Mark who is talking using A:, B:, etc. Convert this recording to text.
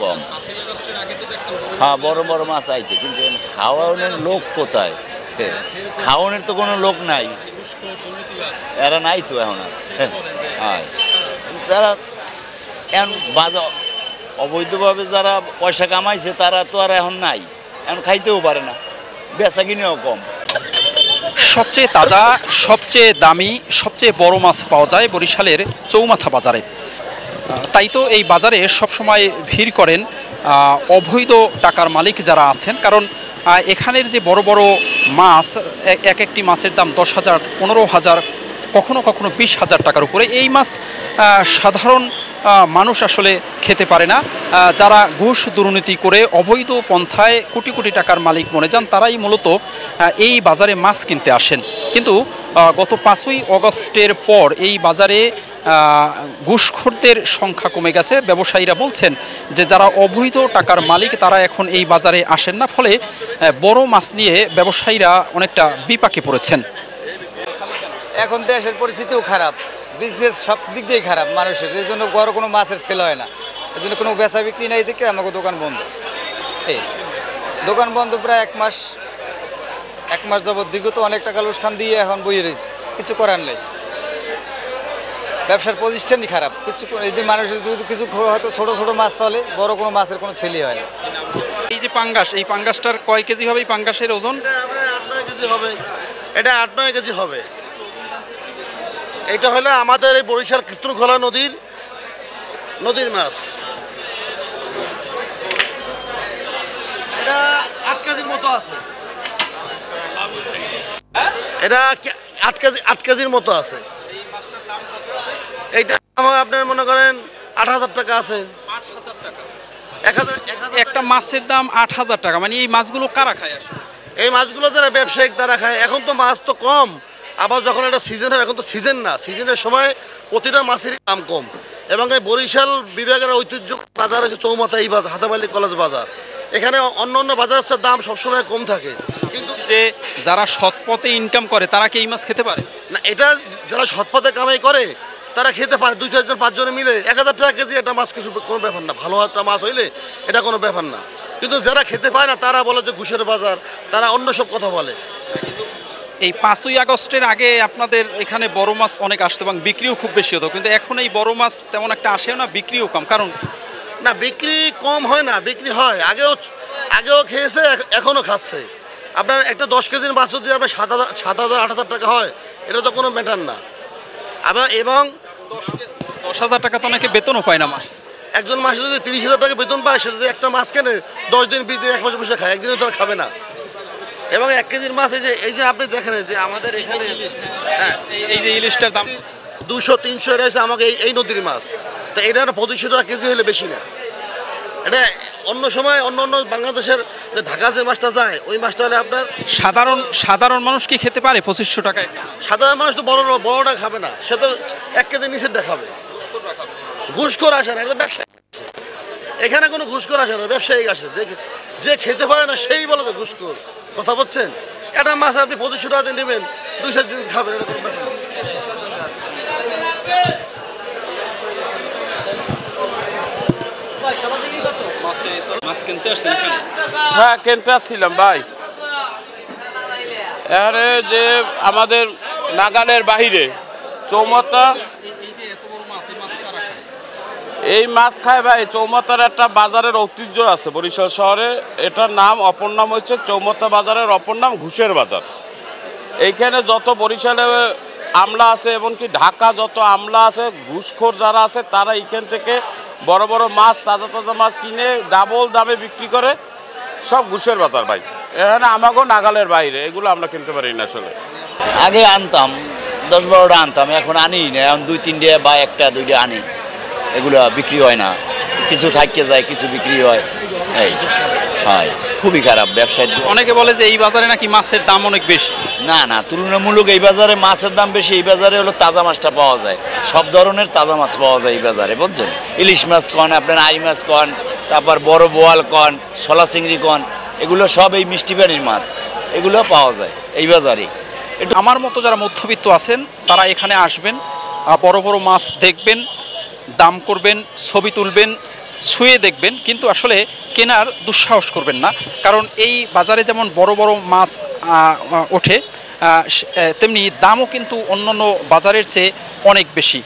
A: কম। হ্যাঁ, বড় বড় মাছ আইছে, কিন্তু খাওয়ানোর লোক কোথায়? খাওয়ানোর তো কোনো লোক নাই, এরা নাই তো এখন আর। হ্যাঁ, তারা এখন বাজার অবৈধভাবে যারা পয়সা কামাইছে তারা তো আর এখন নাই, এখন খাইতেও পারে না, বেচা কিনেও কম।
B: সবচেয়ে তাজা, সবচেয়ে দামি, সবচেয়ে বড় মাছ পাওয়া যায় বরিশালের চৌমাথা বাজারে। তাই তো এই বাজারে সবসময় ভিড় করেন অবৈধ টাকার মালিক যারা আছেন, কারণ এখানের যে বড় বড় মাছ, এক একটি মাছের দাম 10,000, 15,000, কখনো কখনো 20,000 টাকার উপরে। এই মাছ সাধারণ মানুষ আসলে খেতে পারে না। যারা ঘুষ দুর্নীতি করে অবৈধ পন্থায় কোটি কোটি টাকার মালিক বনে যান, তারাই মূলত এই বাজারে মাছ কিনতে আসেন। কিন্তু গত 5ই অগস্টের পর এই বাজারে ঘুষখোরদের সংখ্যা কমে গেছে। ব্যবসায়ীরা বলছেন যে যারা অবৈধ টাকার মালিক তারা এখন এই বাজারে আসেন না, ফলে বড় মাছ নিয়ে ব্যবসায়ীরা অনেকটা বিপাকে পড়েছেন।
C: এখন দেশের পরিস্থিতিও খারাপ, বিজনেস সব দিক দিয়েই খারাপ মানুষের, এই জন্য বড় কোনো মাছের সেল হয় না, এই জন্য কোনো বেচা বিক্রি নাই, দেখে আমাকে দোকান বন্ধ। এই দোকান বন্ধ প্রায় এক মাস যাবৎ, দিগত অনেক টাকা লোকসান দিয়ে এখন বইয়ে রয়েছে, কিছু করার নেই। ব্যবসার পজিশনই খারাপ, কিছু এই যে মানুষের কিছু হয়তো ছোট ছোট মাছ চলে, বড় কোনো মাছের কোনো ছেলে হয় না।
B: এই যে পাঙ্গাস, এই পাঙ্গাসটার কয় কেজি হবে? এই পাঙ্গাসের ওজন
D: 8-9 কেজি হবে। এটা 8-9 কেজি হবে। এটা হলো আমাদের এই বরিশাল কৃত্রখোলা নদীর মাছ। এটা 8 কেজির মতো আছে। এটা 8 কেজির মতো আছে। এইটা আপনার মনে করেন 8,000 টাকা আছে।
B: 8,000 টাকা
D: 1,000
B: একটা মাছের দাম 8,000 টাকা। মানে এই মাছগুলো কারা খায় আসলে?
D: এই মাছগুলো যারা ব্যবসায়িক তারা খায়। এখন তো মাছ তো কম, আবার যখন একটা সিজন হয়, এখন তো সিজন না, সিজনের সময় প্রতিটা মাছেরই দাম কম। এবং এই বরিশাল বিভাগের ঐতিহ্য বাজার হচ্ছে চৌমাথা এই বাজার, হাতামালি কলেজ বাজার। এখানে অন্য বাজারের দাম সবসময় কম থাকে, কিন্তু
B: যে যারা সৎ পথে ইনকাম করে তারা কি এই মাছ খেতে পারে
D: না? এটা যারা সৎ পথে কামাই করে তারা খেতে পারে, 2-4 5 জনে মিলে 1,000 টাকা কেজি একটা মাছ কোনো ব্যাপার না, ভালো একটা মাছ হইলে এটা কোনো ব্যাপার না। কিন্তু যারা খেতে পায় না তারা বলে যে ঘুষের বাজার, তারা অন্য সব কথা বলে।
B: এই 5ই আগস্টের আগে আপনাদের এখানে বড় মাছ অনেক আসতো এবং বিক্রিও খুব বেশি হতো, কিন্তু এখন এই বড় মাছ তেমন একটা আসেও না, বিক্রিও কম। কারণ
D: না, বিক্রি কম হয় না, বিক্রি হয়। আগেও খেয়েছে, এখনও খাচ্ছে। আপনার একটা 10 কেজির মাছ যদি আপনার 7,000 8,000 টাকা হয়, এটা তো কোনো ম্যাটার না। আবার এবং
B: 10,000 টাকা তো অনেকে বেতনও পায় না।
D: একজন মাসে যদি 30,000 টাকা বেতন পায়, সে যদি একটা মাছ কেনে 10 দিন 20 দিন 1 মাস বসে খায়, একদিনে তো আর খাবে না। এবং 1 কেজির মাছ এই যে আপনি দেখেন যে আমাদের এখানে, হ্যাঁ,
B: এই যে ইলিশটার দাম
D: 200-300 এসে আমাকে এই নদীর মাছ, তো এটা 2500 টাকা কেজি হলে বেশি না। এটা অন্য সময় অন্য বাংলাদেশের যে ঢাকা যে মাছটা যায়, ওই মাছটা হলে আপনার
B: সাধারণ মানুষ কি খেতে পারে 2500 টাকায়?
D: সাধারণ মানুষ তো বড়টা খাবে না, সে তো 1 কেজি নিচেরটা খাবে। ঘুষখোর আসে না, এটা ব্যবসায়ী। এখানে কোনো ঘুষখোর আসে না, ব্যবসায়ী আসে। যে খেতে পারে না সেই বলে তো ঘুষখোর। কথা বলছেন? একটা মাছ আপনি 2500 টাকা দিয়ে নেবেন, 2-4 দিন খাবেন, এটা কোনো ব্যাপার না।
E: হ্যাঁ, কিনতে আসছিলাম ভাই। এখানে যে আমাদের নাগালের বাহিরে চৌমাথা, এই মাছ খায় ভাই। চৌমাথার একটা বাজারের ঐতিহ্য আছে বরিশাল শহরে, এটার নাম, অপর নাম হচ্ছে চৌমাথা বাজারের অপর নাম ঘুষের বাজার। এইখানে যত বরিশালে আমলা আছে, এমনকি ঢাকা যত আমলা আছে, ঘুষখোর যারা আছে, তারা এইখান থেকে বড় বড় মাছ, তাজা তাজা মাছ কিনে ডাবল দামে বিক্রি করে। সব ঘুষের বাজার ভাই। এখানে আমাকেও নাগালের বাইরে, এগুলো আমরা কিনতে পারি না আসলে।
A: আগে আনতাম 10-12টা আনতাম, এখন আনি না, এখন 2-3টে বা 1-2টা আনি। এগুলো বিক্রি হয় না, কিছু থাকতে যায়, কিছু বিক্রি হয়। এই হয়, খুবই খারাপ ব্যবসায়।
B: অনেকে বলে যে এই বাজারে নাকি মাছের দাম অনেক বেশি।
A: না, তুলনামূলক এই বাজারে মাছের দাম বেশি। এই বাজারে হলো তাজা মাছটা পাওয়া যায়, সব ধরনের তাজা মাছ পাওয়া যায় এই বাজারে, বুঝছেন? ইলিশ মাছ কন, আপনার আড়ি মাছ কন, তারপর বড় বোয়াল কন, শলা চিংড়ি কন, এগুলো সব এই মিষ্টি পানির মাছ, এগুলো পাওয়া যায় এই বাজারে।
B: আমার মতো যারা মধ্যবিত্ত আছেন তারা এখানে আসবেন, বড় বড় মাছ দেখবেন, দাম করবেন, ছবি তুলবেন, ছুঁয়ে দেখবেন, কিন্তু আসলে কেনার দুঃসাহস করবেন না, কারণ এই বাজারে যেমন বড় বড় মাছ ওঠে, তেমনি দামও কিন্তু অন্যান্য বাজারের চেয়ে অনেক বেশি।